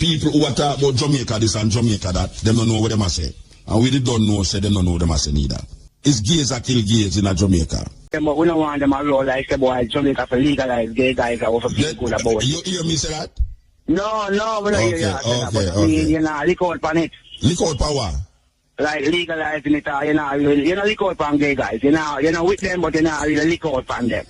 people who are talking about Jamaica this and Jamaica that, them don't know what them are say. And we don't know, say them don't know what them are say neither. It's gays that kill gays in Jamaica. Yeah, but we don't want them to roll like the boy Jamaica for legalize gay guys that was feel good about it. You hear me say that? No, we don't hear that. Okay. You know, lick out on it. Lick out for what? Like legalizing it, you know, lick out on gay guys. You know, with them, but you know, really lick out on them.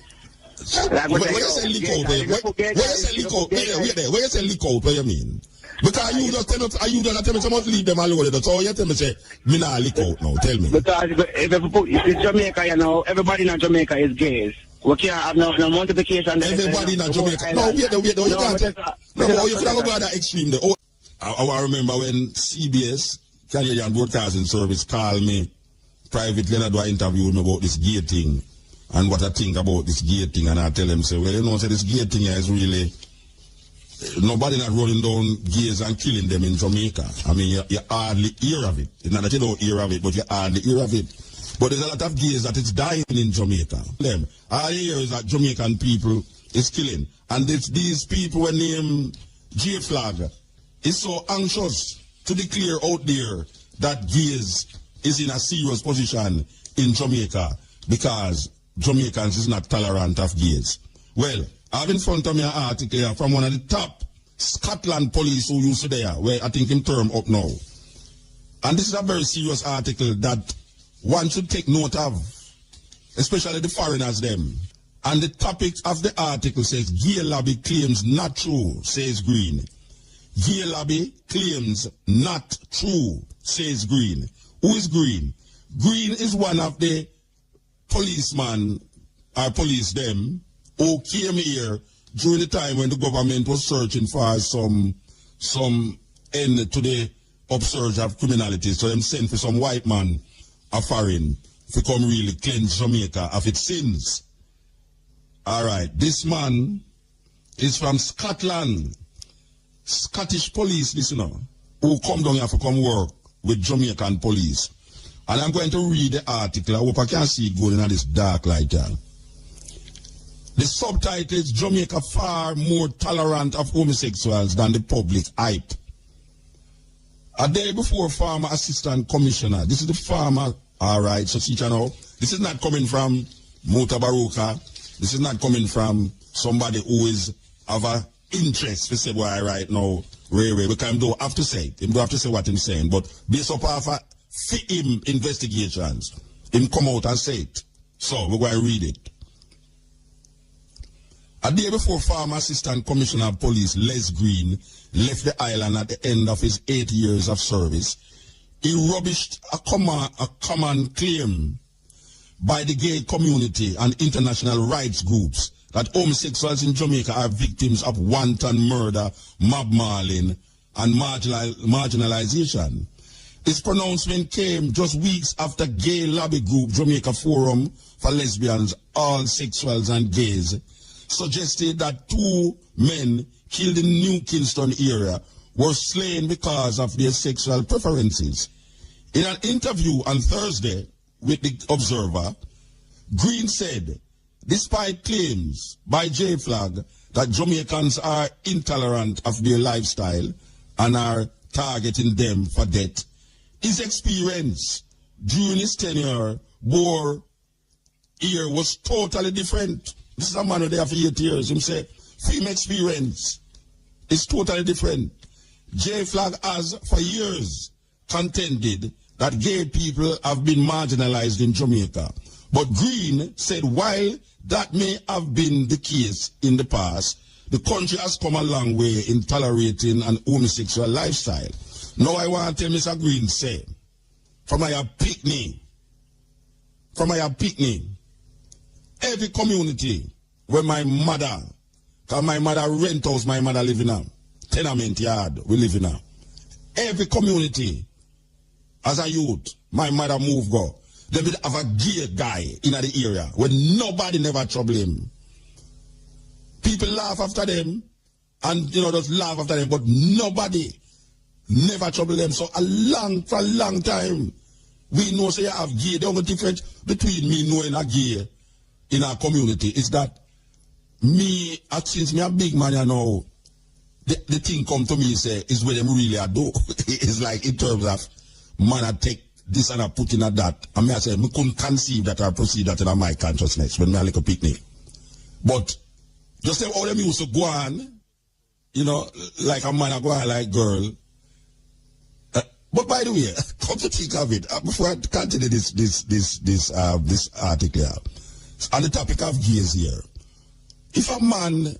Like, when you say lick out, when you say lick out, when you say lick out, what do you mean? Because you just tell me someone leave them alone. So you tell me say, me not lick out now. Tell me. Because if it's Jamaica, you know, everybody in Jamaica is gays. We can't have no multiplication. Everybody in Jamaica. No, wait, you can't. No, you can't go that extreme. I remember when CBS, Canadian Broadcasting Service, called me privately and do an interview with me about this gay thing and what I think about this gay thing. And I tell them, say, well, you know, say this gay thing is really... Nobody not rolling down gays and killing them in Jamaica. I mean, you hardly hear of it. It's not that you don't hear of it, but you hardly hear of it. But there's a lot of gays that is dying in Jamaica. Them. All I hear is that Jamaican people is killing. And these people were named J-Flag is so anxious to declare out there that gays is in a serious position in Jamaica because Jamaicans is not tolerant of gays. Well, I have in front of me an article here from one of the top Scotland police who used to there, where I think him term up now. And this is a very serious article that one should take note of, especially the foreigners them. And the topic of the article says, gay lobby claims not true, says Green. Gay lobby claims not true, says Green. Who is Green? Green is one of the policemen, or police them, who came here during the time when the government was searching for some end to the upsurge of criminality. So them sent for some white man a foreign to come really cleanse Jamaica of its sins. All right, this man is from Scotland, Scottish police listener, who come down here to come work with Jamaican police. And I'm going to read the article. I hope I can see it going in this dark light here. The subtitle is Jamaica far more tolerant of homosexuals than the public hype. A day before former assistant commissioner, this is the former, all right, so see you know, this is not coming from Mutabaruka, this is not coming from somebody who is of an interest to say why right now, because him don't have to say it, him don't have to say what he's saying, but based upon him investigations, him come out and say it. So we're going to read it. A day before former Assistant Commissioner of Police Les Green left the island at the end of his 8 years of service, he rubbished a common claim by the gay community and international rights groups that homosexuals in Jamaica are victims of wanton murder, mob mauling, and marginalization. His pronouncement came just weeks after gay lobby group Jamaica Forum for Lesbians, All Sexuals and Gays suggested that 2 men killed in New Kingston area were slain because of their sexual preferences. In an interview on Thursday with the Observer, Green said, despite claims by J-Flag that Jamaicans are intolerant of their lifestyle and are targeting them for death, his experience during his tenure here was totally different. This is a man who there for 8 years. Him say, film experience is totally different. J-Flag has for years contended that gay people have been marginalized in Jamaica. But Green said while that may have been the case in the past, the country has come a long way in tolerating an homosexual lifestyle. Now I want to tell Mr. Green say, from my picnic, every community where my mother, because my mother rent house, my mother live in a tenement yard, we live in a. Every community, as a youth, my mother move go. They would have a gay guy in the area where nobody never trouble him. People laugh after them and just laugh after them, but nobody never trouble them. So for a long time, we know say you have gay. The only difference between me knowing a gay in our community is that me, since me a big man, the thing come to me say is where them really are do. It's like in terms of man I take this and I put in a that. I mean I say, I couldn't conceive that I proceed that in my consciousness when I like a picnic. But just say all them used to go on, you know, like a man I go on like girl. But by the way, come to think of it, before I continue this article on the topic of gays here. If a man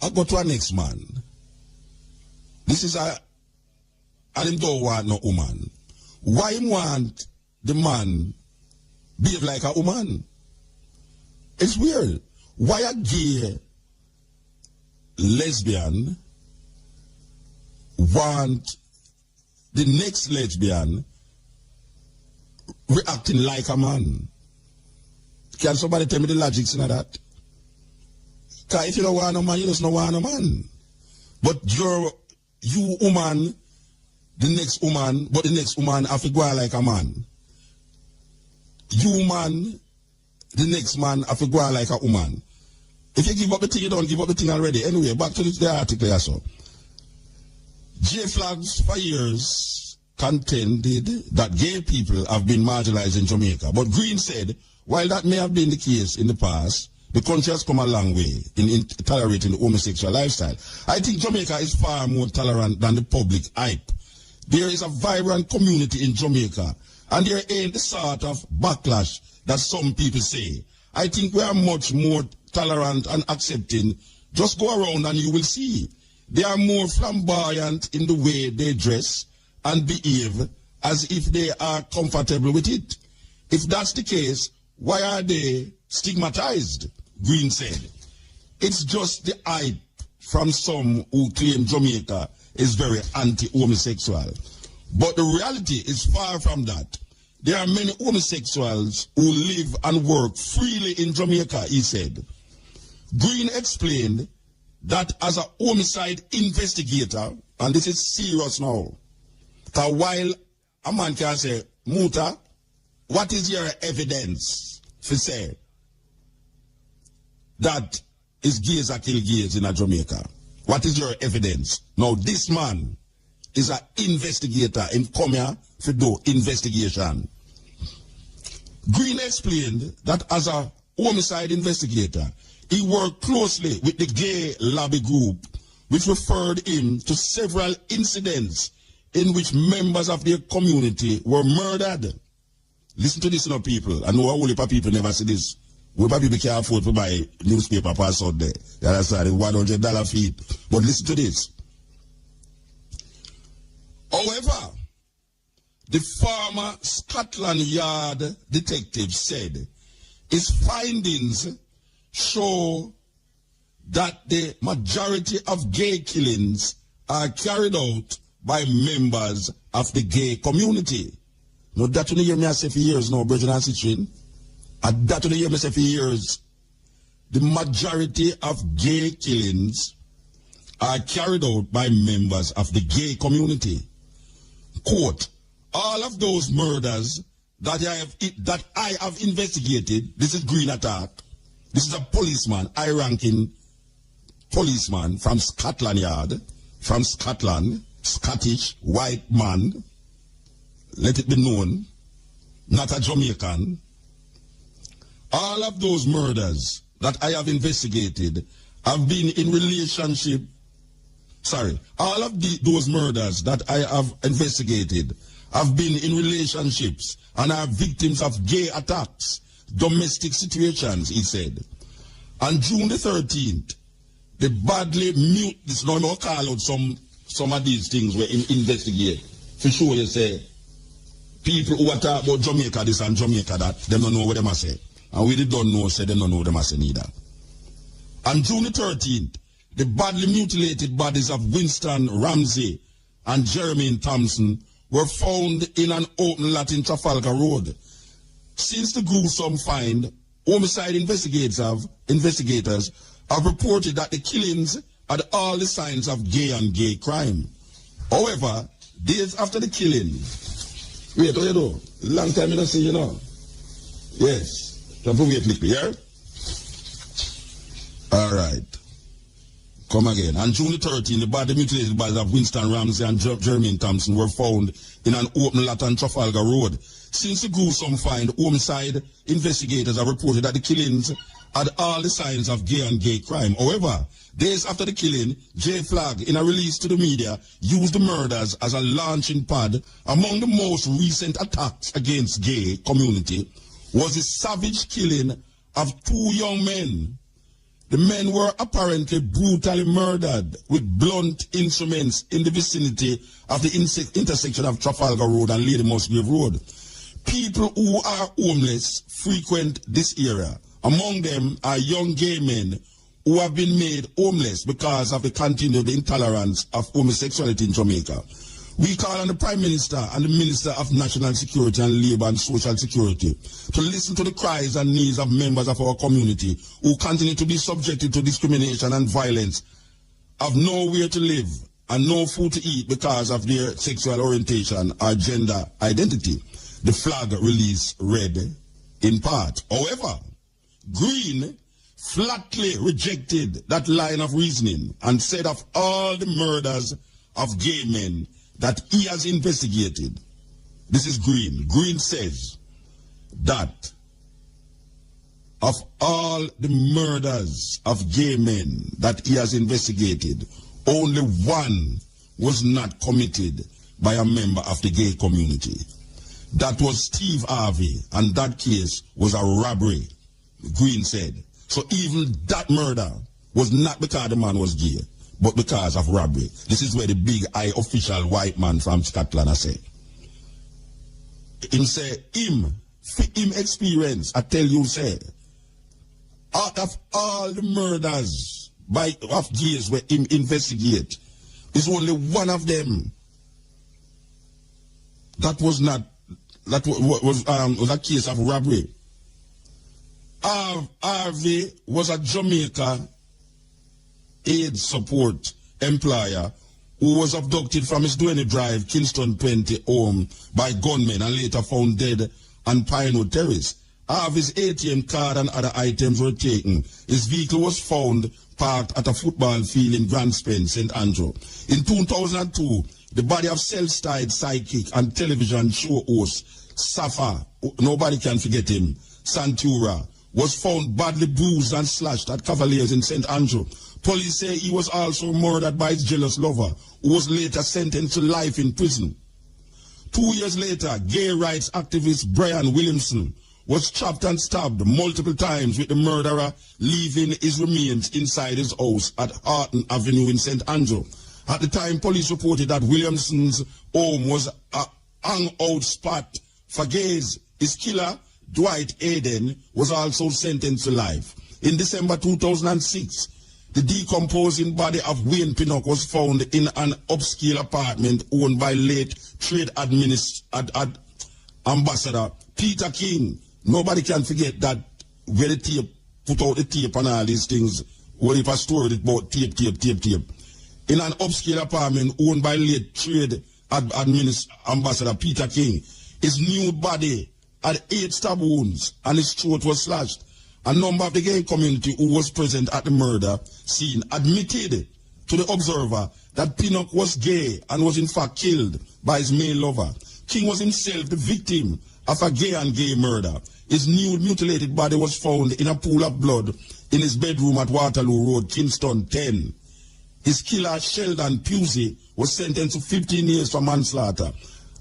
I go to a next man, this is and him don't want no woman. Why him want the man behave like a woman? It's weird. Why a gay lesbian want the next lesbian reacting like a man? Can somebody tell me the logic in that? Because if you don't want a man, you just don't want a man. But you woman, the next woman, but the next woman have to go like a man. You man, the next man have to go like a woman. If you give up the thing, you don't give up the thing already. Anyway, back to the article also. J-Flags for years contended that gay people have been marginalized in Jamaica. But Green said, while that may have been the case in the past, the country has come a long way in tolerating the homosexual lifestyle. I think Jamaica is far more tolerant than the public hype. There is a vibrant community in Jamaica, and there ain't the sort of backlash that some people say. I think we are much more tolerant and accepting. Just go around and you will see. They are more flamboyant in the way they dress and behave as if they are comfortable with it. If that's the case, why are they stigmatized? Green said. It's just the hype from some who claim Jamaica is very anti-homosexual. But the reality is far from that. There are many homosexuals who live and work freely in Jamaica, he said. Green explained that as a homicide investigator, and this is serious now, that while a man can say, Muta, what is your evidence for say that is gays that kill gays in Jamaica? What is your evidence? Now this man is an investigator in come here to do investigation. Green explained that as a homicide investigator, he worked closely with the gay lobby group, which referred him to several incidents in which members of their community were murdered. Listen to this, you know, people. I know a whole heap of people never see this. We people can't afford to buy newspaper pass out there. You understand? $100 fee. But listen to this. However, the former Scotland Yard detective said his findings show that the majority of gay killings are carried out by members of the gay community. Now that you hear me say for years now, Bridget and Citrin, and that you hear me say for years, the majority of gay killings are carried out by members of the gay community. Quote, all of those murders that I have investigated, this is Green attack. This is a policeman, high-ranking policeman from Scotland Yard, from Scotland, Scottish, white man, let it be known, not a Jamaican. All of those murders that I have investigated have been in relationship, all of those murders that I have investigated have been in relationships and are victims of gay attacks, domestic situations, he said. On June the 13th, the badly mute, this no more call out some of these things where investigate. For sure you say, people who are talking about Jamaica this and Jamaica that, they don't know what they must say. And we don't know, say they don't know what they must say neither. On June the 13th, the badly mutilated bodies of Winston Ramsey and Jeremy Thompson were found in an open lot in Trafalgar Road. Since the gruesome find, homicide investigators have reported that the killings had all the signs of gay on gay crime. However, days after the killing, wait, what you do? Long time you don't see, you know. Yes. Can you wait, yeah? All right. Come again. On June 13, the body mutilated bodies of Winston Ramsey and Jermaine Thompson were found in an open lot on Trafalgar Road. Since the gruesome find, Homicide investigators have reported that the killings had all the signs of gay crime. However, days after the killing, J Flag, in a release to the media, used the murders as a launching pad. Among the most recent attacks against gay community was the savage killing of 2 young men. The men were apparently brutally murdered with blunt instruments in the vicinity of the intersection of Trafalgar Road and Lady Musgrave Road. People who are homeless frequent this area. Among them are young gay men who have been made homeless because of the continued intolerance of homosexuality in Jamaica. We call on the Prime Minister and the Minister of National Security and Labour and Social Security to listen to the cries and needs of members of our community who continue to be subjected to discrimination and violence, have nowhere to live and no food to eat because of their sexual orientation or gender identity. The flag release read in part. However, Green flatly rejected that line of reasoning and said of all the murders of gay men that he has investigated, this is Green. Green says that of all the murders of gay men that he has investigated, only one was not committed by a member of the gay community. That was Steve Harvey, and that case was a robbery, Green said. So even that murder was not because the man was gay, but because of robbery. This is where the big eye official white man from Scotland has said. Him say, him experience, I tell you, say, out of all the murders of gays where him investigate, is only one of them that was not, that was a case of robbery. Harvey was a Jamaica aid support employer who was abducted from his Duane Drive, Kingston 20 home by gunmen and later found dead on Pinewood Terrace. Harvey's ATM card and other items were taken. His vehicle was found parked at a football field in Grand Spence, St. Andrew. In 2002, the body of self-styled psychic and television show host Safa, nobody can forget him, Santura, was found badly bruised and slashed at Cavaliers in St. Andrew. Police say he was also murdered by his jealous lover, who was later sentenced to life in prison. 2 years later, gay rights activist Brian Williamson was chopped and stabbed multiple times, with the murderer leaving his remains inside his house at Harton Avenue in St. Andrew. At the time, police reported that Williamson's home was a hangout spot for gays. His killer, Dwight Aden, was also sentenced to life. In December 2006, the decomposing body of Wayne Pinnock was found in an upscale apartment owned by late trade ambassador Peter King. Nobody can forget that where the tape, put out the tape and all these things, where if I stored it about tape. In an upscale apartment owned by late trade ambassador Peter King, his nude body had 8 stab wounds and his throat was slashed. A number of the gay community who was present at the murder scene admitted to the Observer that Pinnock was gay and was in fact killed by his male lover. King was himself the victim of a gay and gay murder. His nude, mutilated body was found in a pool of blood in his bedroom at Waterloo Road, Kingston 10. His killer, Sheldon Pusey, was sentenced to 15 years for manslaughter.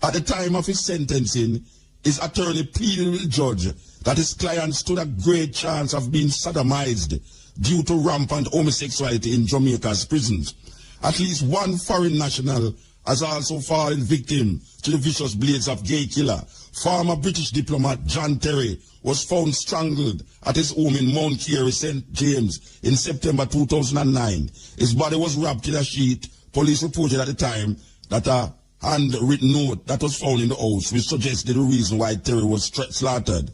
At the time of his sentencing, his attorney pleaded with the judge that his client stood a great chance of being sodomized due to rampant homosexuality in Jamaica's prisons. At least one foreign national has also fallen victim to the vicious blades of gay killer. Former British diplomat John Terry was found strangled at his home in Mount Carey, St. James in September 2009. His body was wrapped in a sheet. Police reported at the time that a handwritten note that was found in the house, which suggested the reason why Terry was slaughtered.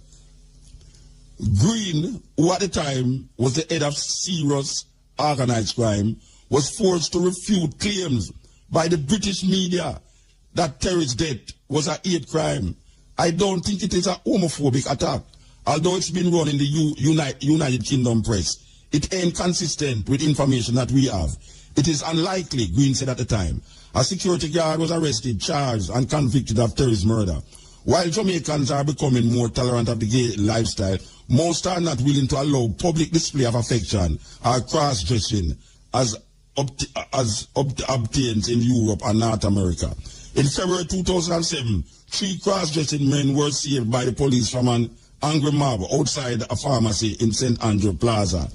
Green, who at the time was the head of serious organized crime, was forced to refute claims by the British media that Terry's death was a hate crime. I don't think it is a homophobic attack, although it's been run in the United Kingdom press. It ain't consistent with information that we have. It is unlikely, Green said at the time. A security guard was arrested, charged, and convicted of terrorist murder. While Jamaicans are becoming more tolerant of the gay lifestyle, most are not willing to allow public display of affection or cross-dressing as obtained in Europe and North America. In February 2007, 3 cross-dressing men were saved by the police from an angry mob outside a pharmacy in St. Andrew Plaza.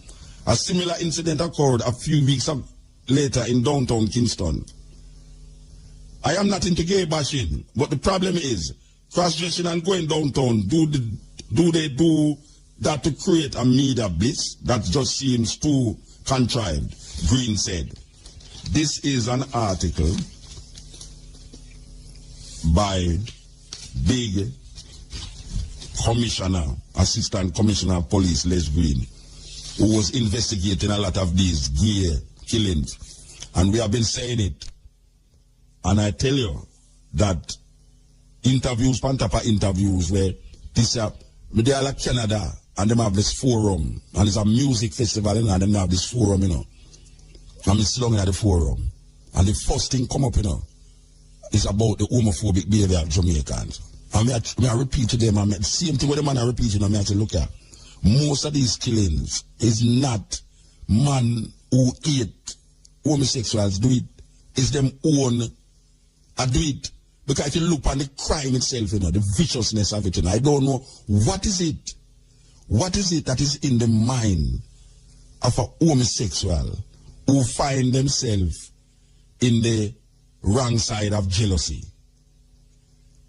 A similar incident occurred a few weeks later in downtown Kingston. I am not into gay bashing, but the problem is cross-dressing and going downtown. Do they do that to create a media blitz? That just seems too contrived, Green said. This is an article by Big Commissioner, Assistant Commissioner of Police Les Green, who was investigating a lot of these gay killings. And we have been saying it. And I tell you that interviews, Pantapa interviews, where they are like Canada, and they have this forum, and it's a music festival, and they have this forum, you know. And it's long at the forum. And the first thing come up, you know, is about the homophobic behavior of Jamaicans. And I repeat to them, the same thing with the man I repeat to them, I say, look at, most of these killings is not man who hate homosexuals do it, it's them own I do it. Because if you look on the crime itself, you know, the viciousness of it, you know, I don't know, what is it that is in the mind of a homosexual who find themselves in the wrong side of jealousy?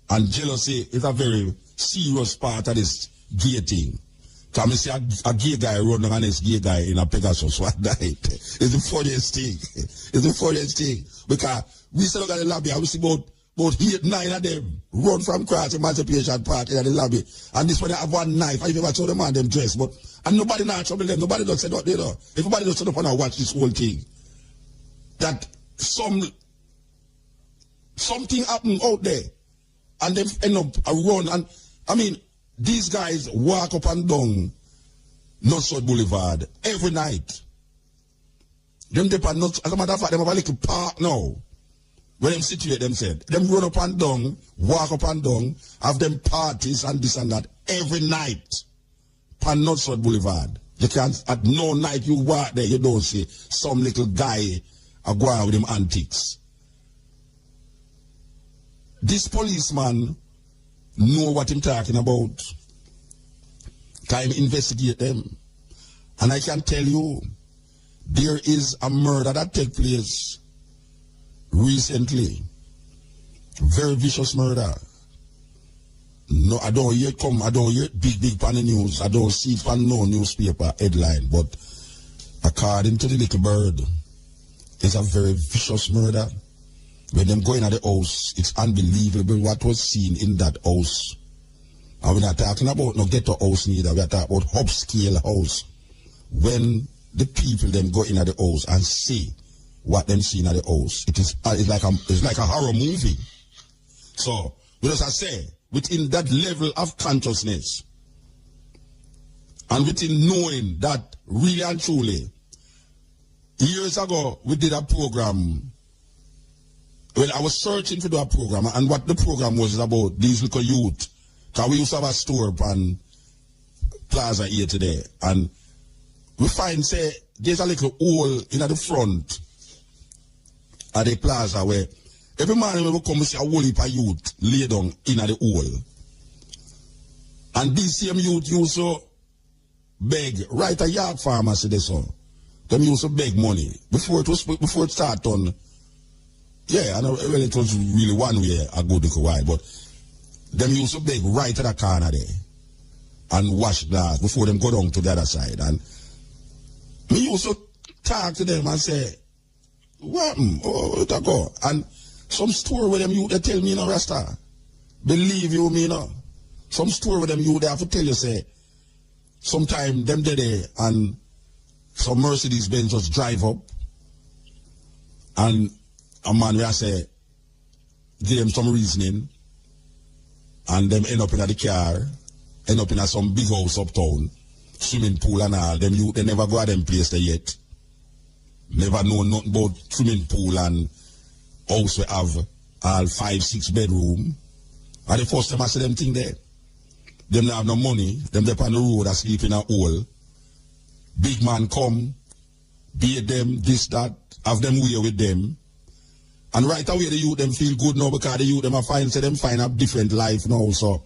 And jealousy is a very serious part of this gay thing. Come and see a gay guy running on this gay guy in a Pegasus one night. It's the funniest thing. It's the funniest thing. Because we still look at the lobby and we see about 8, 9 of them run from Cross Emancipation Park in the lobby. And this one they have one knife. I never saw them on them dress. And nobody not trouble them. Nobody don't say what they know. Everybody don't sit up and watch this whole thing. That something happened out there. And they end up a run. And I mean, these guys walk up and down Northside Boulevard every night. Them depend not, as a matter of fact, them have a little park now where them situate themselves. Them run up and down, walk up and down, have them parties and this and that every night on Northside Boulevard. You can't, at no night you walk there, you don't see some little guy go out with them antics. This policeman know what I'm talking about. Can investigate them. And I can tell you, there is a murder that took place recently. Very vicious murder. No, I don't hear it come, I don't hear it big on the news. I don't see it on no newspaper headline. But according to the little bird, it's a very vicious murder. When them going at the house, it's unbelievable what was seen in that house. And we're not talking about no ghetto house neither. We're talking about upscale house. When the people them go in at the house and see what them see in at the house, it's like a horror movie. So, as I say, within that level of consciousness, and within knowing that really and truly, years ago we did a program. Well, I was searching to do a program, and what the program was about these little youth. Because we used to have a store on Plaza here today, and we find, say, there's a little hole in the front of the plaza where every man when we come, we see a whole heap of youth lay down in the hole. And these same youth used to beg, right a yard pharmacy they saw. Them used to beg money before it started on. Yeah, I know, well, it was really one way a good little while, but them used to beg right at the corner there and wash glass before them go down to the other side. And me used to talk to them and say, what? Oh, it go. And some story with them you they tell me, you know, Rasta, believe you me, you know. Some story with them you they have to tell you, say, sometime them there and some Mercedes Benz just drive up and a man will say, give them some reasoning, and them end up in the car, end up in some big house uptown, swimming pool and all. Them youth, they never go at them place there yet. Never know nothing about swimming pool and house we have all 5-6 bedroom. And the first time I see them thing there. Them not have no money. Them there on the road and sleep in a hole. Big man come, beat them, this, that, have them way with them. And right away the youth them feel good now because the youth them are find a different life now. So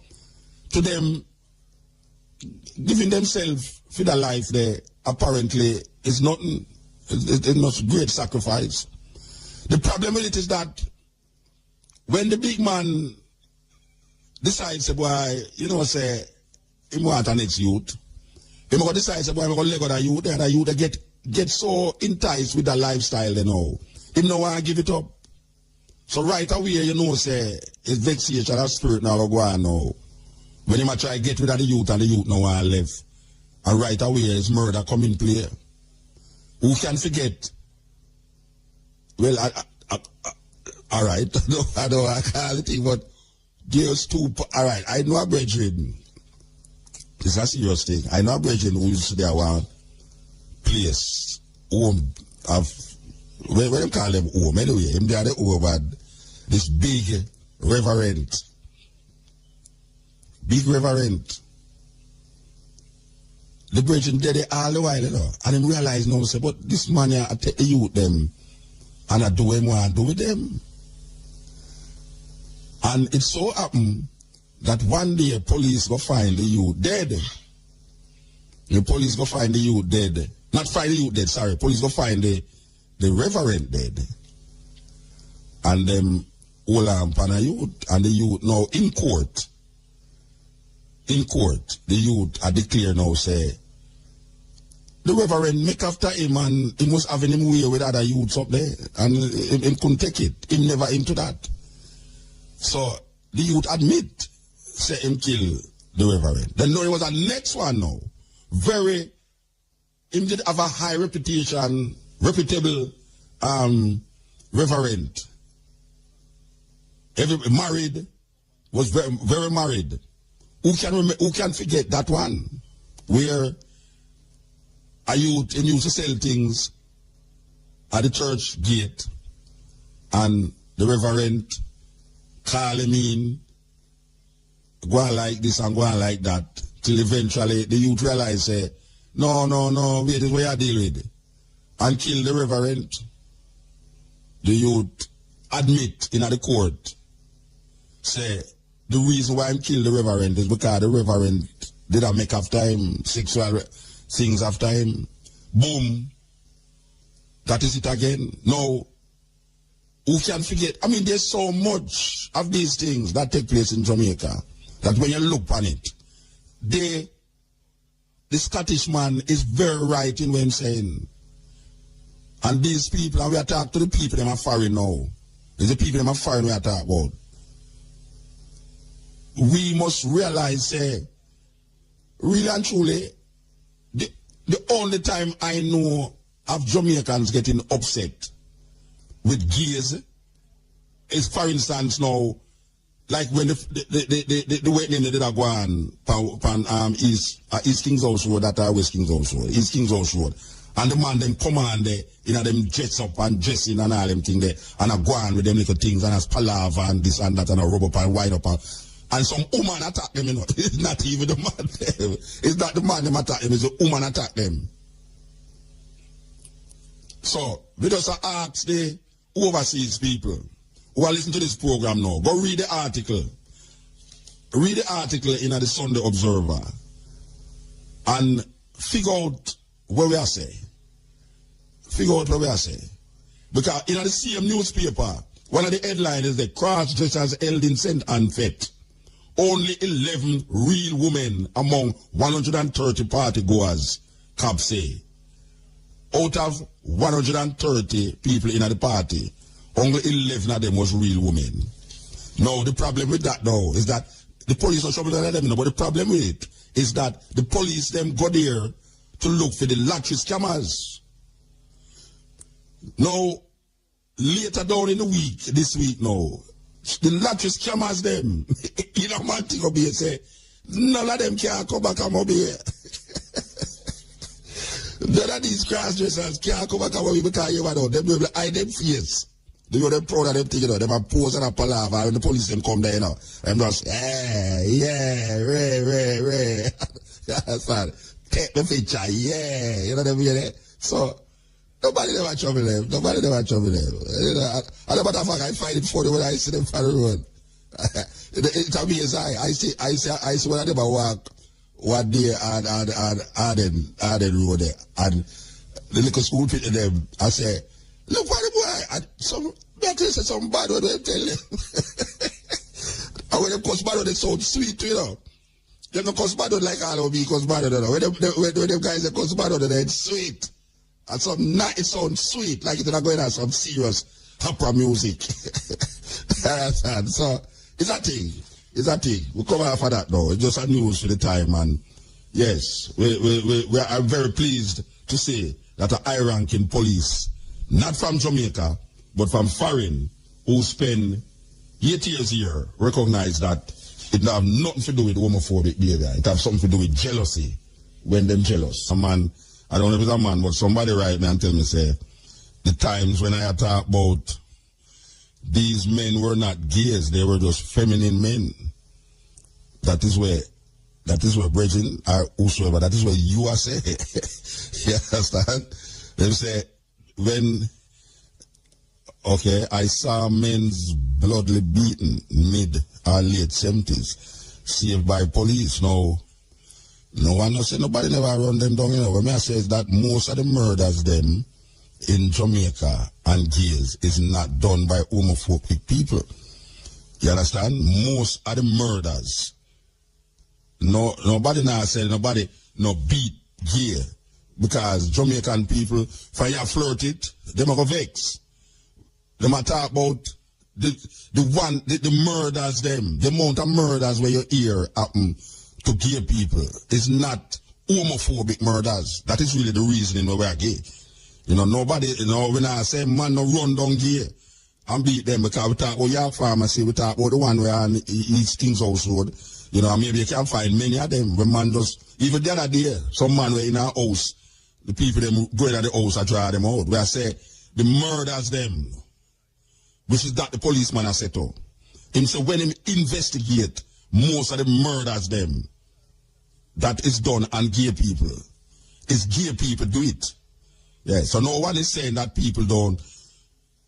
to them, giving themselves for the life there apparently is nothing. It's not great sacrifice. The problem with it is that when the big man decides, boy, you know, say, he want an next youth, he will decide, boy, I'm going to let go the youth, and the youth get so enticed with the lifestyle, you know. He don't want to give it up. So right away, you know, say, it's vexation of spirit now go on now. When he might try to get rid of the youth and the youth now want to live. And right away, his murder come in play. Who can forget? Well, all right, I don't want to call it, but there's two, all right, I know a brethren. It's a serious thing. I know a brethren who used to there one place, home, of, what do you call them home? Anyway, him there the home had this big reverend. Big reverend. The brethren did it all the while, you know. And him realize now, say, but this man here, I take the youth them, and I do what I want to do with them. And it so happened that one day police go find the youth dead. The police go find the youth dead. Not find the youth dead, sorry. Police go find the reverend dead. And them hold on upon a youth, and the youth now in court. In court, the youth are declared now, say, the reverend make after him and he must have him way with other youths up there. And he couldn't take it. He never into that. So the youth admit, say him kill the reverend. Then no, it was a next one now. Him did have a high reputation, reputable reverend. Married, was very, very married. Who can forget that one? Where a youth used to sell things at the church gate, and the reverend call him in, go on like this and go on like that, till eventually the youth realize, say, no, wait, this is what I deal with. And kill the reverend. The youth admit in the court, say, the reason why I killed the reverend is because the reverend did not make after him, sexual things after him. Boom. That is it again. No. Who can forget? I mean, there's so much of these things that take place in Jamaica that when you look on it, the Scottish man is very right in what I'm saying. And these people, and we are talking to the people that are foreign now. It's the people that are foreign we are talking about. We must realize, really and truly, the only time I know of Jamaicans getting upset with gays is, for instance, now, like when the wedding they did go on East King's House Road, that West King's House Road, East King's House Road, and the man them come on there, you know, them dress up and dressing and all them things there, and I go on with them little things, and as palaver and this and that, and I rub up and wind up and some woman attack them, you know. It's not even the man. It's not the man them attack them, it's the woman attack them. So, we just ask the overseas people who are listening to this program now, go read the article. Read the article in the Sunday Observer and figure out where we are saying. Figure out where we are saying. Because in the same newspaper, one of the headlines is the cross-dressers held in St. Ann Fete. Only 11 real women among 130 party goers, cops say. Out of 130 people in the party, only 11 of them was real women. Now, the problem with that now is that the police are showing them, but the problem with it is that the police them go there to look for the lottery scammers. Now, later down in the week, this week now, the lottery scammers them, you know, man, think of here, say, none of them can come back and up here. None of these cross-dressers can't come back and because you know, them will hide them face. They know them proud of them thing, you know, them are pose and a palaver when the police them come there, you know. I'm just, Ray. Take the picture, yeah. You know what I mean? So, nobody never trouble them. You know, and the matter of fact, I find it funny when I see them on the road. It's amazing. I see when I never walk one day and Arden Road there. And the little school pit in them, I say, look for the boy. And some better say some bad word they tell you. And when they cause bad word, they sound sweet, you know. They don't cause bad word like all of me cause bad word. When them guys they cause bad word, it's sweet. And some night it sounds sweet, like it's not going on some serious opera music. So it's a thing. It's a thing. We come out for that now. It's just a news for the time, and yes, we are very pleased to say that a high-ranking police, not from Jamaica, but from foreign, who spend 8 years here, recognize that it have nothing to do with homophobic behavior. It have something to do with jealousy when them jealous. A man, I don't know if it's a man, but somebody write me and tell me, say, the times when I talk about these men were not gays, they were just feminine men. That is where Bridget or whosoever, that is where you are saying. You understand? They say, I saw men's bloodily beaten mid or late 70s, saved by police. No one no say nobody never run them down. You know, what I say is that most of the murders them in Jamaica and gays is not done by homophobic people. You understand? Most of the murders, nobody now say nobody no beat gay because Jamaican people, for you flirt it, them are go vex. Them are talk about the murders them, the amount of murders where you hear happen to gay people is not homophobic murders. That is really the reasoning why we are gay. You know, nobody, you know, when I say man no run down gay and beat them because we talk about your pharmacy, we talk about the one where eats things household. You know, maybe you can find many of them when man just, even the other day, some man were in our house, the people them going at the house and draw them out. Where I say, the murders them, which is that the policeman has set up. Him say when him investigate, most of the murders them, that is done on gay people. It's gay people do it. Yeah, so no one is saying that people don't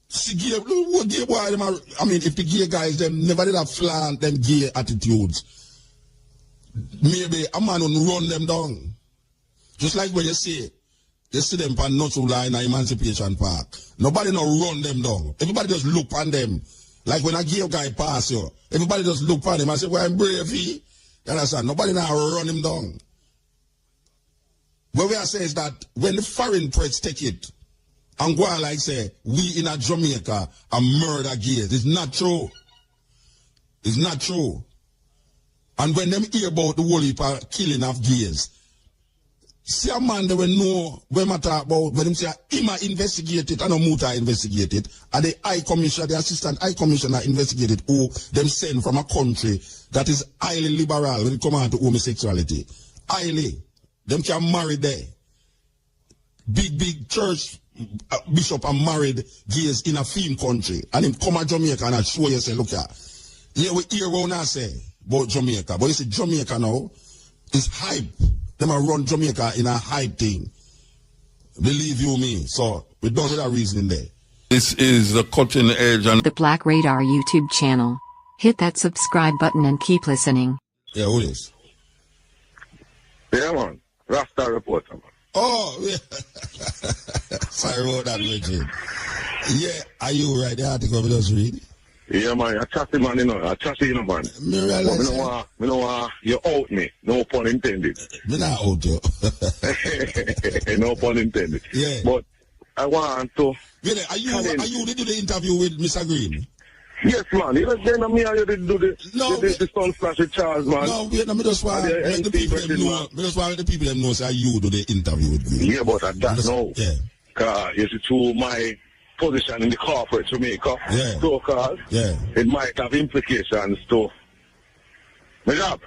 see gay boy, I mean, if the gay guys them never did have flaunt them gay attitudes, maybe a man will run them down. Just like when you see them on Natural Line or Emancipation Park. Nobody no run them down. Everybody just look on them. Like when a gay guy pass you, everybody just look on him and say, well, I'm brave, he. You understand? Nobody now run him down. What we are saying is that when the foreign press take it and go on like say, we in a Jamaica and murder gays, it's not true. It's not true. And when them hear about the whole heap of killing of gays, see a man they will know when I talk about, when them say, him investigate it, and Muta investigate it, and the High Commissioner, the Assistant High Commissioner investigated who them send from a country that is highly liberal when it comes to homosexuality. Highly. Them can marry there. Big church bishop and married gays in a film country. And him come to Jamaica and I show you, say, look here. Yeah, we hear what I say about Jamaica. But you see, Jamaica now is hype. Them are run Jamaica in a hype thing. Believe you me. So, we don't have that reasoning there. This is the cutting edge and the Black Radar YouTube channel. Hit that subscribe button and keep listening. Yeah, who is? Yeah, man. Rasta reporter, man. Oh, yeah. Sorry about that, Richard. Yeah, are you right? The article we just read? Yeah, man. I chatty, man, you know. I chatty, you know, man. Me realize me no want you out me. No pun intended. Me not out you. No pun intended. Yeah. But I want to... Really, are you did do the interview with Mr. Green? Yes, man. You know, then me and you did do the Sun Flash with Charles, man. No, wait, no, me just want the people them know. Me just want the people them know say you do the interview with Green. Yeah, but at that no. Yeah. Cause you see, to my position in the corporate Jamaica, yeah. So-called, yeah. It might have implications to my job.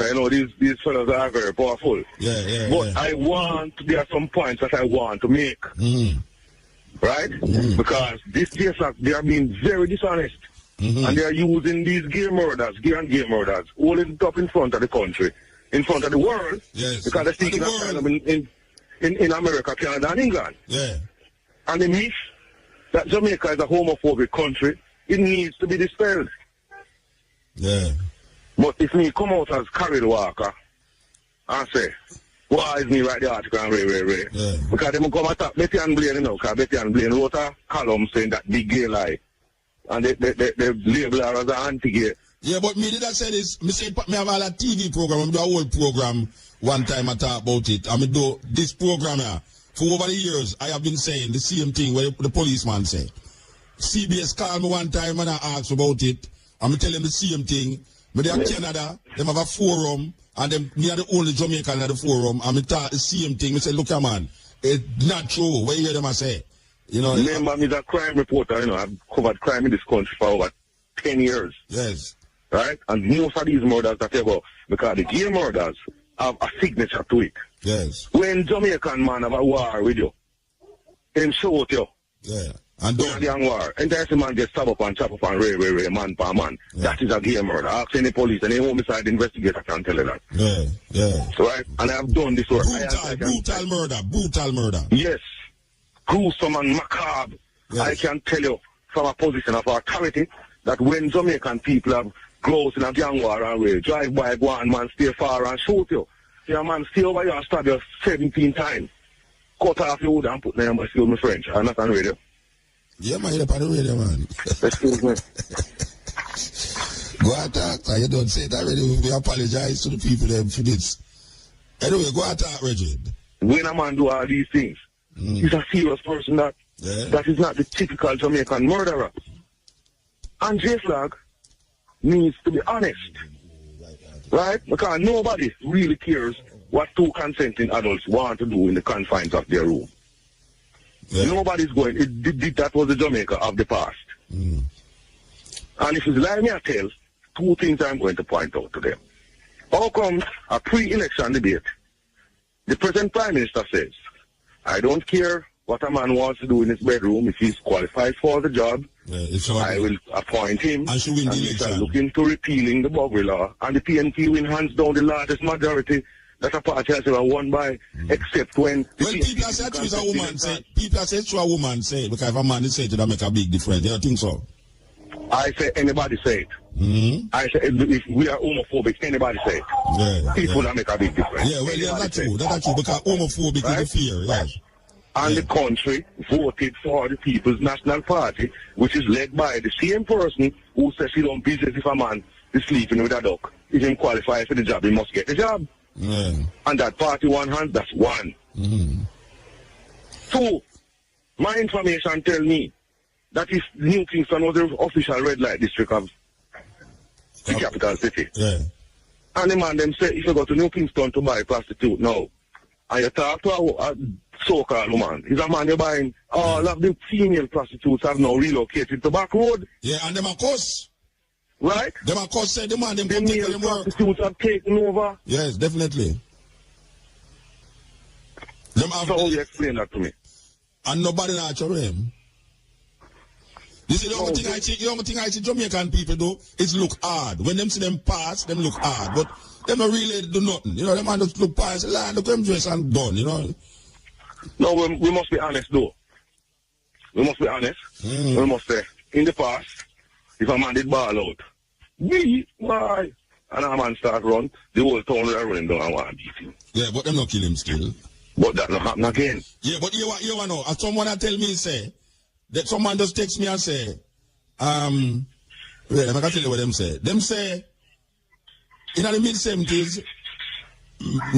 Because you know these fellas are very powerful. Yeah. But there are some points that I want to make. Right? Because this case, they are being very dishonest. And they are using these gay murders, holding it up in front of the country, in front of the world. Yes. Because they're seeking asylum in America, Canada, and England. Yeah. And the myth that Jamaica is a homophobic country, it needs to be dispelled. Yeah. But if me come out as Carried Walker and say, why is me write the article and Ray? Yeah. Because they come attack Betty and Blaine, you know, because Betty and Blaine wrote a column saying that big gay lie. And they label her as an anti-gay. Yeah, but me did I say this, me say me have all a TV program, I do a whole program one time I talk about it. I mean do this program here. For over the years, I have been saying the same thing where the policeman say. CBS called me one time and I asked about it. I'm telling them the same thing. But they are Canada, they have a forum, and them me are the only Jamaican at the forum, and me talk the same thing. Me say, look man, it's not true. What you hear them I say? You know, remember, me a crime reporter, you know, I've covered crime in this country for over 10 years. Yes. Right? And most of these murders that they go, because the gay murders have a signature to it. Yes. When Jamaican man have a war with you, him shoot you. Yeah. And don't. The war. And there's a man get stabbed up and chop up and ray, man per man. Yeah. That is a gay murder. Ask any police, any homicide investigator can tell you that. Yeah. So, right? And I have done this work. Brutal murder. Yes. Gruesome and macabre. Yes. I can tell you from a position of authority that when Jamaican people have close in a gang war and way, drive by one man, stay far and shoot you. Your man stay over here and stab you 17 times. Cut off your wood and put them, excuse me French, I'm not on radio. Yeah, man, you're on the radio, man. Excuse me. Go attack, you don't say that already. We apologize to the people them for this. Anyway, go attack, Reggie. When a man do all these things, he's a serious person that is not the typical Jamaican murderer. And J-Flag needs to be honest. Right? Because nobody really cares what two consenting adults want to do in the confines of their room. Yeah. Nobody's going. That was the Jamaica of the past. And if it's like me, I tell, two things I'm going to point out to them. How come a pre-election debate, the present Prime Minister says, I don't care what a man wants to do in his bedroom, if he's qualified for the job, I will appoint him. And he's looking to repealing the Buggery law. And the PNP win hands down the largest majority that a party has ever won by, except when... Well, people are saying it's a woman say. People are saying it's a woman say, because if a man is saying it, that make a big difference. You don't think so? I say anybody say it. I say if we are homophobic, anybody say it. Yeah, people that make a big difference. Yeah, well, yeah, that's true. That's true, because homophobic is a fear, yes. And the country voted for the People's National Party, which is led by the same person who says he don't business if a man is sleeping with a duck. If he qualifies for the job, he must get the job. Yeah. And that party one hand, that's one. Two, my information tell me that if New Kingston was the official red light district of the capital city. Yeah. And the man them say, if you go to New Kingston to buy a prostitute now, and you talk to a so-called woman, is a man you're buying, all of the female prostitutes have now relocated to back road. Yeah, and them are course. Right? Them of course say the man them the male prostitutes have taken over. Yes, definitely. So how you explain that to me? And nobody not your him. You see, the only thing I see Jamaican people do is look hard. When them see them pass, them look hard. But them don't really do nothing. You know, them man just look past, look them dress and done, you know. No, we must be honest though. We must be honest. We must say, in the past, if a man did ball out, why? And a man start run, the whole town will run down and want to beat him. Yeah, but them not kill him still. But that not happen again. Yeah, but you know, as someone that tell me say, that someone just text me and say, wait, I'm going to tell you what them say. Them say, in the mid-70s,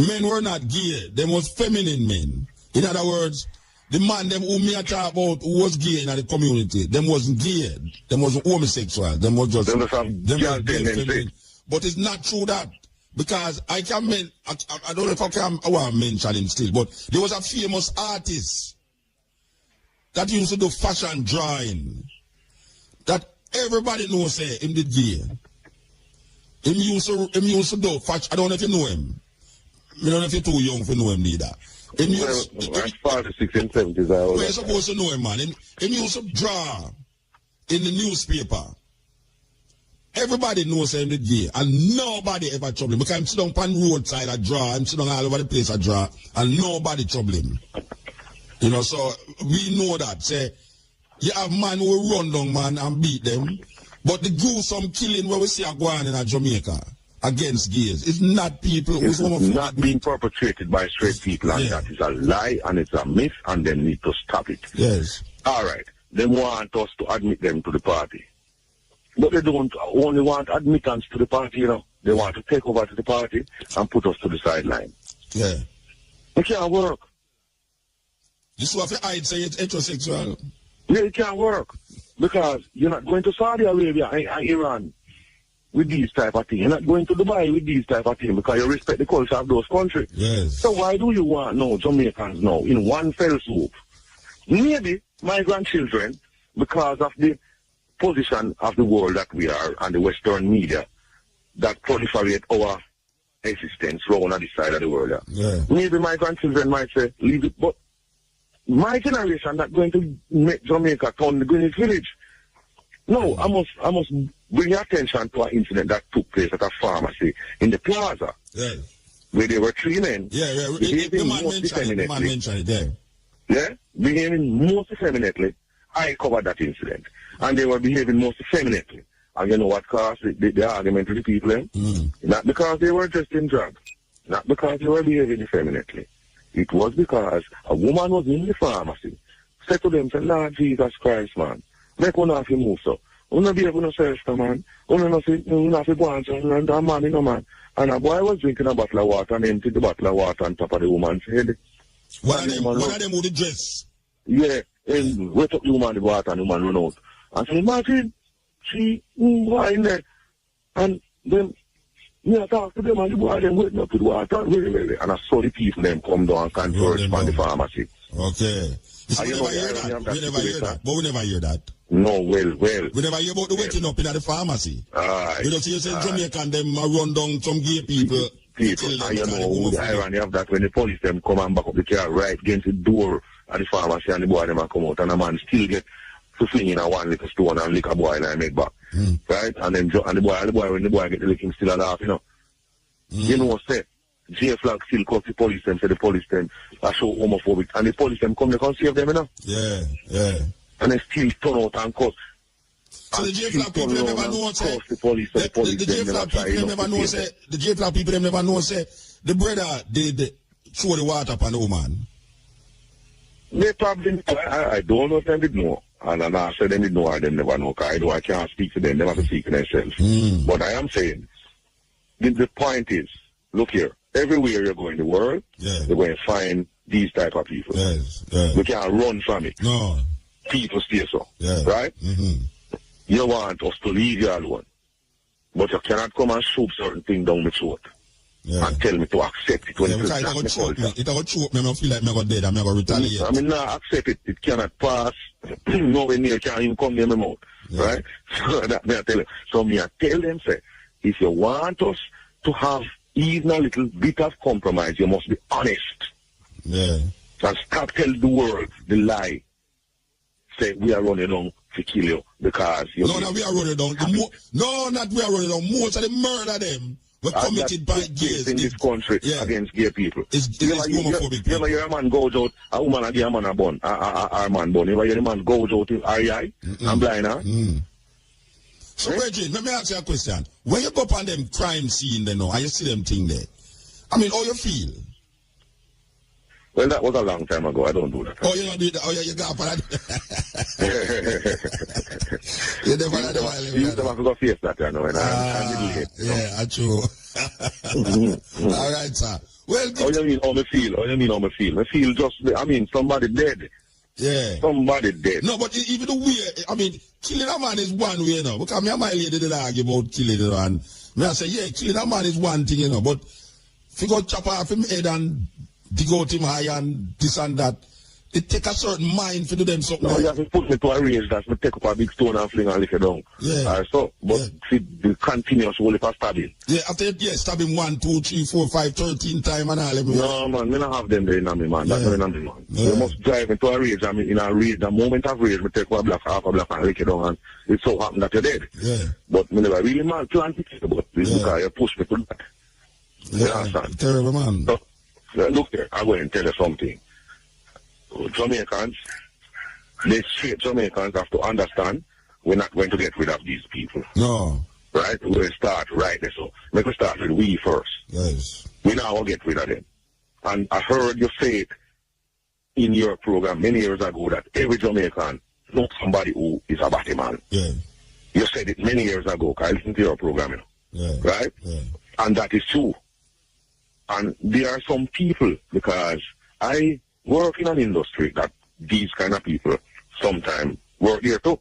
men were not gay. Them was feminine men. In other words, the man them who me talk about who was gay in the community, them wasn't gay. Them wasn't homosexual. Them was just feminine. But it's not true that. Because I don't know if I want to mention him still, but there was a famous artist that used to do fashion drawing that everybody knows him did gay. Him used to do, I don't know if you know him. I don't know if you're too young to know him neither. I'm 46 and 70s. You're supposed to know him, man. Him used to draw in the newspaper. Everybody knows him the day, and nobody ever trouble him. Because I'm sitting on the roadside, I draw. I'm sitting all over the place, I draw, and nobody trouble him. You know, so we know that. Say, you have man who will run down, man, and beat them. But the gruesome killing where we see are going in Jamaica against gays, it's not people who's not being perpetrated by straight people, and that is a lie, and it's a myth, and they need to stop it. Yes. All right. They want us to admit them to the party. But they don't only want admittance to the party, you know. They want to take over to the party and put us to the sideline. Yeah. It can't work. This is what I'd say it's heterosexual. Yeah, it can't work. Because you're not going to Saudi Arabia and Iran with these type of things. You're not going to Dubai with these type of things because you respect the culture of those countries. Yes. So why do you want Jamaicans now in one fell swoop? Maybe my grandchildren, because of the position of the world that we are and the Western media that proliferate our existence around on this side of the world. Yeah. Maybe my grandchildren might say, leave it, but my generation not going to make Jamaica turn the Greenwich Village. No, I must bring your attention to an incident that took place at a pharmacy in the plaza. Yeah. Where they were 3 men. Yeah. The man mentioned it there. Yeah? Behaving most effeminately. I covered that incident. And they were behaving most effeminately. And you know what caused the argument with the people? Not because they were dressed in drag. Not because they were behaving effeminately. It was because a woman was in the pharmacy. Said to them, Lord Jesus Christ, man. Make one of you move so. You not be able to say, man. You not to go and a man, you know, man. And a boy was drinking a bottle of water and emptied the bottle of water on top of the woman's head. One of them with the dress? Yeah. And wet up the woman the water and the woman run out. And so imagine, she was in there. And then, I talk to them and the boy them waiting up to the water. And I saw the people them come down and converge from the pharmacy. Okay. We never hear that. But we never hear that. No, well. We never hear about the waiting up in the pharmacy. We don't see you say Jamaican them run down some gay people. And you know the irony of that when the police them come and back up the car right against the door at the pharmacy and the boy them come out and the man still get to fling in a one little stone and lick a boy and make back. Right? And then and the boy when the boy get the licking still a laugh, you know. You know what's that? J flag still cause the police them, say the police them are so homophobic. And the police them come, they can't save them, you know? Yeah. And they still turn out and cuss. So the J flag people never know say the police the J flag people never know say the J flag people never know say the brother did throw the water upon the woman. They probably I don't know if they did know. And I said they did know or they never know, because I can't speak to them, they have to speak to themselves. But I am saying the point is, look here. Everywhere you go in the world, you're going to find these type of people. Yes. We can't run from it. No. People stay so. Right? You want us to leave you alone. But you cannot come and shove certain things down my throat. And tell me to accept it when it's not my culture. It will choke me, I feel like I'm going to dead, I'm going to retaliate. I mean, now accept it. It cannot pass. Nowhere near can't even come near my mouth. Right? So that me I tell you. So me I tell them, say, if you want us to have even a little bit of compromise, you must be honest. And stop telling the world the lie. Say, we are running down to kill you because you... No, we are running down. Not we are running down. Most of the murder them were committed by gays. In this country against gay people. It's homophobic people. You ever hear a man goes out, a woman and give a man a bun, a man bun. You ever hear a man goes out in REI and blind, huh? So, Reggie, let me ask you a question. When you go up on them crime scene, and you see them thing there, I mean, how you feel? Well, that was a long time ago. I don't do that. Oh, you don't do that? Oh, yeah, you got up on that? You never had a while. You never have to go face that, you know, and I'm late. Yeah, true. All right, sir. Well, how you mean how me feel? How you mean how me feel? I feel just, I mean, somebody dead. Yeah. Somebody dead. No, but even the way, I mean, killing a man is one way, you know. Because me and my lady did argue about killing a man. Me I say, yeah, killing a man is one thing, you know. But if you go chop off him head and dig out him high and this and that, it take a certain mind to do them something. No, you have to put me to a range that's me take up a big stone and fling and lick it down. Yeah. See, the continuous whole of stabbing. Yeah, after stabbing 1, 2, 3, 4, 5, 13 times and all everywhere. No, man, we don't have them there in me, man. That's not in me, man. You must drive into a rage. I mean, in a rage, the moment of rage, we take one block, half a block, and lick it down, and it so happen that you're dead. Yeah. But me never really man plan to kill, but this because you push me to that. You understand? Terrible, man. So, look here, I'm going to tell you something. Jamaicans, they straight Jamaicans have to understand we're not going to get rid of these people. No. Right? We're going to start right there. So, let me start with we first. Yes. We now will get rid of them. And I heard you say it in your program many years ago that every Jamaican knows somebody who is a Batty man. Yeah. You said it many years ago, because I listened to your program, you know. Yeah. Right? Yeah. And that is true. And there are some people, because I work in an industry that these kind of people sometimes work there too.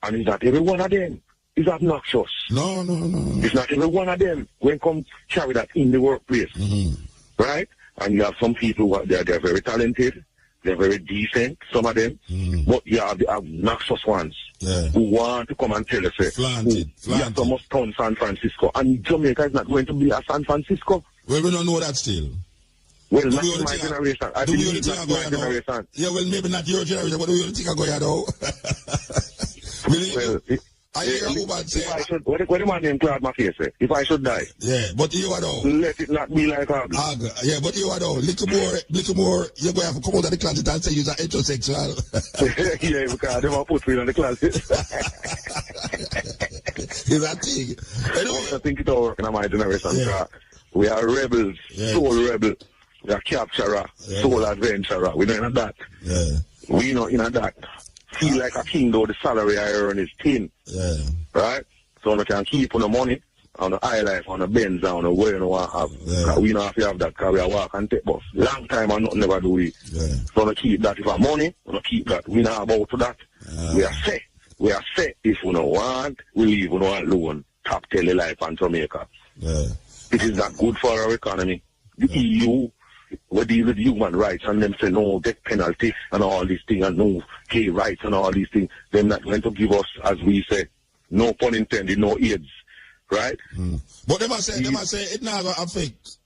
And it's not every one of them is obnoxious. No. It's not every one of them when come carry that in the workplace. Mm-hmm. Right? And you have some people who they're very talented, they're very decent, some of them, but you have the obnoxious ones who want to come and tell us, you have to must turn San Francisco. And Jamaica is not going to be a San Francisco. Well, we don't know that still. Well, not my generation. I believe not my generation. Yeah, well, maybe not your generation, but do you think I go here though? Well, I hear a woman say... What the man named Claude Mafia say? If I should die... Yeah, but you are though... Let it not be like Hag. Yeah, but you are though... Little more... You're going to have to come out of the closet and say you're heterosexual. Yeah, because they want to put me in the closet. Is that thing? Anyway. I think it's all working in my generation. Yeah. We are rebels, soul rebel. We are capturer, soul adventurer. We don't know that. Yeah. We not in that. Feel like a king though the salary I earn is thin. Yeah. Right? So I can keep on the money, on the high life, on the Benz, on the way you want to have. Yeah. We don't have to have that because we walk and take bus. Long time and nothing never do it. Yeah. So I keep that. If I money, I keep that. We not about to that. We are set. We are set. If we don't want, we leave. We don't want loan. Top tele life and Jamaica. Yeah. It is not good for our economy. The EU, we deal with human rights and them say no death penalty and all these things and no gay rights and all these things. They're not going to give us, as we say, no pun intended, no AIDS. Right? But they must say it not going to affect.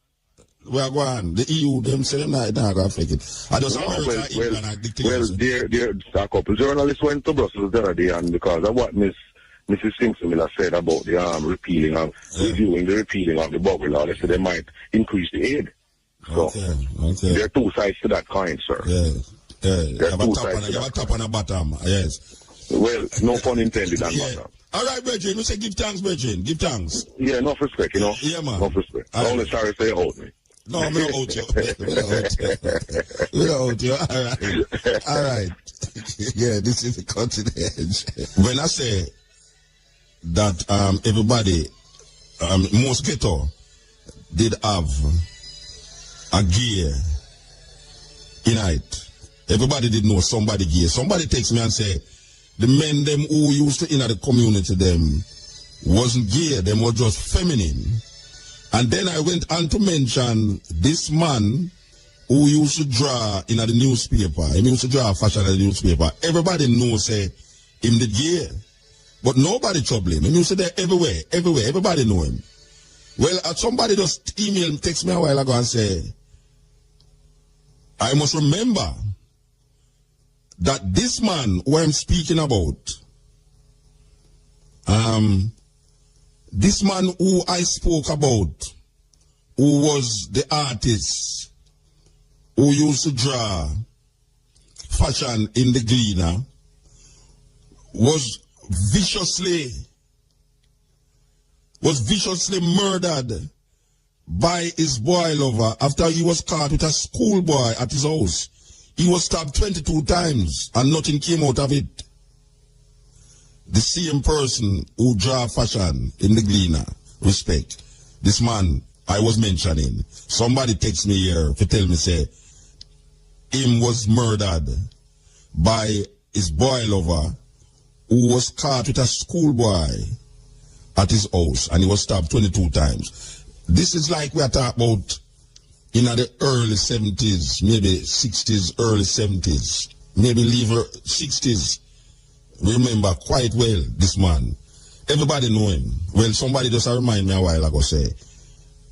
We are going. The EU, them say it not going to affect it. I just there a couple journalists went to Brussels the other day, and because of what Mrs. Simpson has said about the reviewing the repealing of the bubble law, they said they might increase the aid. So there are two sides to that coin, sir. Yeah. You have a top and a bottom. Yes. Well, no pun intended on bottom. All right, Bridget. We say give thanks, Bridget. Give thanks. Yeah, enough respect, you know. Yeah, man. Enough respect. I'm only sorry if they hold me. No, I'm not out you. We don't out you. All right. Yeah, this is the cutting edge. When I say that everybody, most ghetto, did have a gear in it. Everybody did know somebody gear. Somebody takes me and say, the men them who used to in the community them wasn't gear, them were just feminine. And then I went on to mention this man who used to draw in the newspaper. He used to draw fashion in the newspaper. Everybody knows say him the gear. But nobody trouble him. He used to there everywhere. Everybody know him. Well, somebody just text me a while ago and say, I must remember that this man who I'm speaking about, this man who I spoke about, who was the artist who used to draw fashion in the Gleaner, was viciously murdered by his boy lover after he was caught with a schoolboy at his house. He was stabbed 22 times and nothing came out of it. The same person who draw fashion in the Gleaner, respect, this man I was mentioning, somebody text me here to tell me, say, him was murdered by his boy lover who was caught with a schoolboy at his house and he was stabbed 22 times. This is like we are talking about in the early 70s, maybe 60s, early 70s, maybe later 60s. Remember quite well this man. Everybody know him. Well, somebody just remind me a while ago say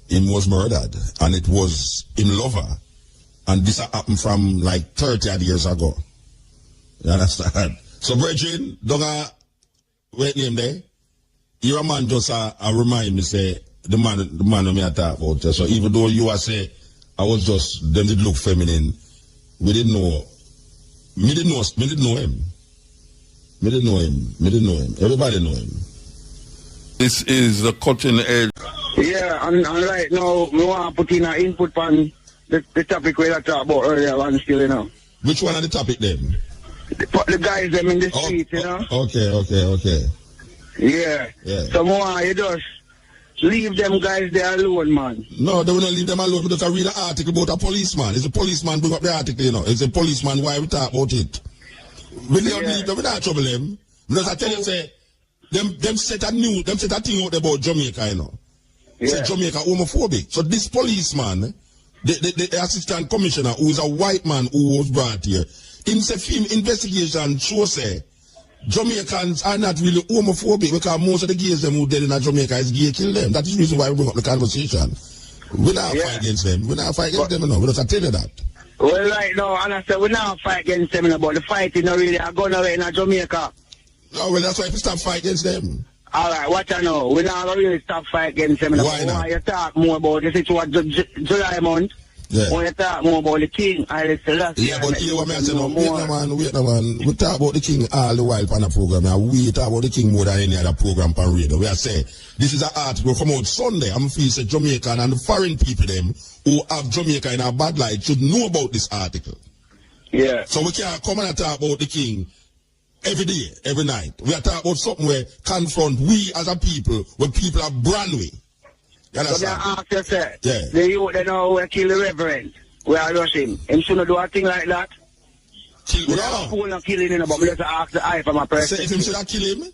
him was murdered and it was him lover. And this happened from like 30 odd years ago. You understand? So, brethren, don't wait name there. You're a man just remind me say the man me I talk about. So even though you are say I was just them did look feminine, we didn't know. Me didn't know him. Me didn't know him. Everybody know him. This is the cutting edge. Yeah, and right now we want to put in an input on the topic we talked about earlier on still, you know. Which one are the topic then? The guys them in the street, you know. Okay. Yeah. So more you just leave them guys there alone, man. No, they will not leave them alone. We just read an article about a policeman. It's a policeman bring up the article, you know. It's a policeman why we talk about it. We don't leave them, we don't trouble them. Because I tell you, say, them set a thing out about Jamaica, you know. Say Jamaica homophobic. So this policeman, the assistant commissioner, who is a white man who was brought here, in the film investigation show say Jamaicans are not really homophobic because most of the gays them who dead in Jamaica is gay kill them. That is the reason why we bring up the conversation. We not fight against them. We not fight against them, you know. We just tell you that. Well, right now, and I said we not fight against them, but the fighting not really going away in Jamaica. No, well, that's why we stop fight against them. All right, what I know, we not really stop fight against them. Why not? Why you talk more about the situation July month? Yeah. When you talk more about the king, I still yeah, but here what I say no, wait no man. We talk about the king all the while on the program, and we talk about the king more than any other program on radio. We are saying this is an article come out Sunday. I'm feeling say Jamaican and the foreign people them who have Jamaica in a bad light should know about this article. Yeah. So we can't come and talk about the king every day, every night. We are talking about something where confront we as a people when people are brandway. So they ask yourself, yeah. The youth they know we kill the reverend. We are rushing. Him shouldn't do a thing like that. We don't fool not killing him, but we just ask the eye from a person. Say if him should have kill him?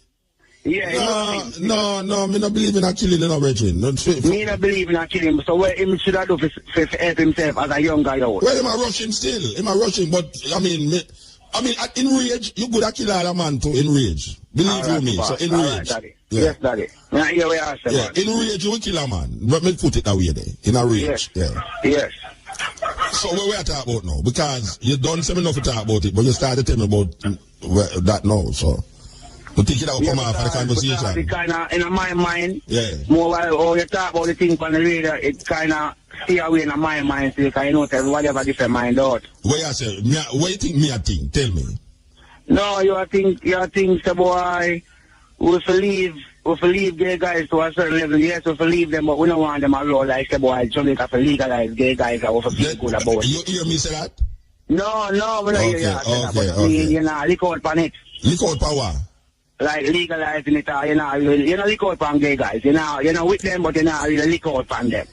Yeah. No, me not believe in a killing him, Regine. Me not believe in a killing, so what him should have do for help himself as a young guy out? Well, him a rushing still. Him a rushing, but I mean, in rage, you could have killed all a man too, in rage. Believe you me, so in rage. Daddy. Yeah. Yes, Daddy. Now, here we are, yeah, in rage, you will kill a man. But me put it away there. In a rage. Yes. Yeah. Yes. So what we are talking about now? Because you done something enough to talk about it, but you started to tell me about that now, so. You think that will come out for the conversation? It kind of, in my mind, more while you talk about the thing on the radio, it kind of stay away in my mind, so you can know everybody have a different mind out. What you say? What you think me a think? Tell me. No, you think, the boy, we leave gay guys to a certain level. Yes, we leave them, but we don't want them alone like the boy. Jamaica to legalize gay guys and we feel good about it. You hear me say that? No, we don't hear that. But you know, look out on it. Look out on what? Like legalizing it, you know, look out on gay guys. You know, with them, but you know, really look out on them.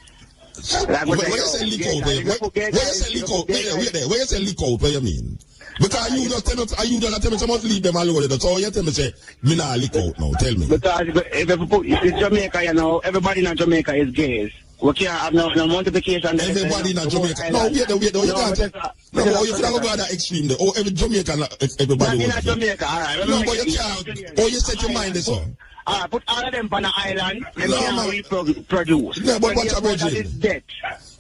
Like when you say look out, when you say look out, when you say look out, what you mean? Because you just tell me someone leave them alone. So you tell me say, me not look out now. Tell me. Because if you put in Jamaica, you know, everybody in Jamaica is gays. We can't have no multiplication. Everybody in Jamaica. No, wait, you can't. No, you can't go that extreme there. Oh, every Jamaican, everybody. Not in Jamaica, all right. No, but you can't. Oh, you set your mind this on. Put all of them on the island and can't reproduce. No, but what's a virgin?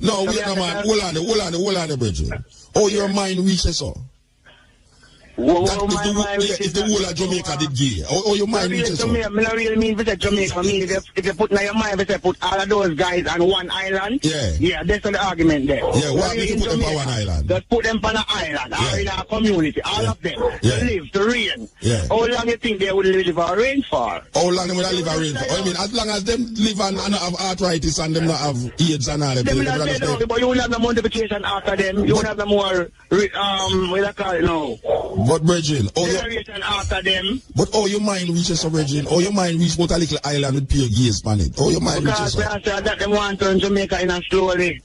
No, wait, no, man. Hold on, virgin. Oh, your mind reaches so. If the whole of Jamaica did gay, or your mind reaches so. I don't really mean visit Jamaica. I mean, if you put in your mind, if you put all of those guys on one island, yeah, that's the argument there. Yeah, why do you put them on one island? Just put them on an island, or in a community, all of them, to live, to reign. Yeah. How long you think they would live or reign for? How long they would live or reign for? I mean, as long as them live and not have arthritis and them not have AIDS and all that. But you will have no multiplication after them. You will have no more, what do call it now? But Virgin, generation after them. But your mind reaches a Virgin, your mind reaches about a little island with pure gays on it. Your mind reaches because that them want to turn Jamaica in a slowly.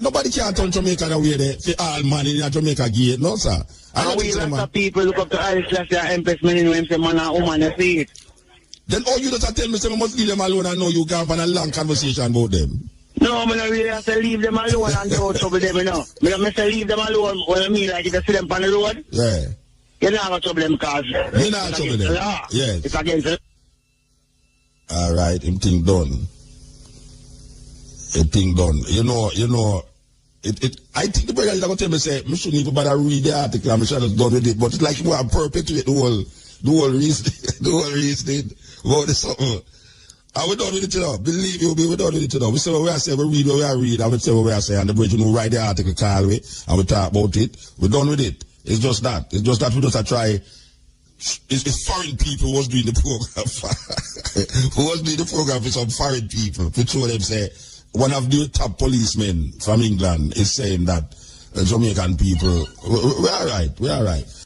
Nobody can turn Jamaica the way there. For all man in Jamaica gay, no sir. And we lots of people look up to Alice Lassie and Empress Menin when say man and woman they see it. Then all you just tell me say we must leave them alone and know you can have a long conversation about them. No, I don't really have to leave them alone and don't trouble them, you know. I say leave them alone when I mean like if you see them on the road. Yeah. You're not going to trouble them because you're not trouble them. Yes. It's against the law. All right, him thing done. A thing done. You know, I think the brother is going to tell me, say, I shouldn't even bother read the article, I'm sure it's done with it, but it's like you want to perpetuate the whole reason about the something. And we done with it, you know. Believe you me, we done with it, you know. We say what we are saying, we read what we are reading, and we say what we are saying, and the bridge, you know, write the article, call me, and we talk about it. We done with it. It's just that. It's just that we just try. It's foreign people was doing the program. Who was doing the program for some foreign people. To show them, say, one of the top policemen from England is saying that Jamaican people, we're all right.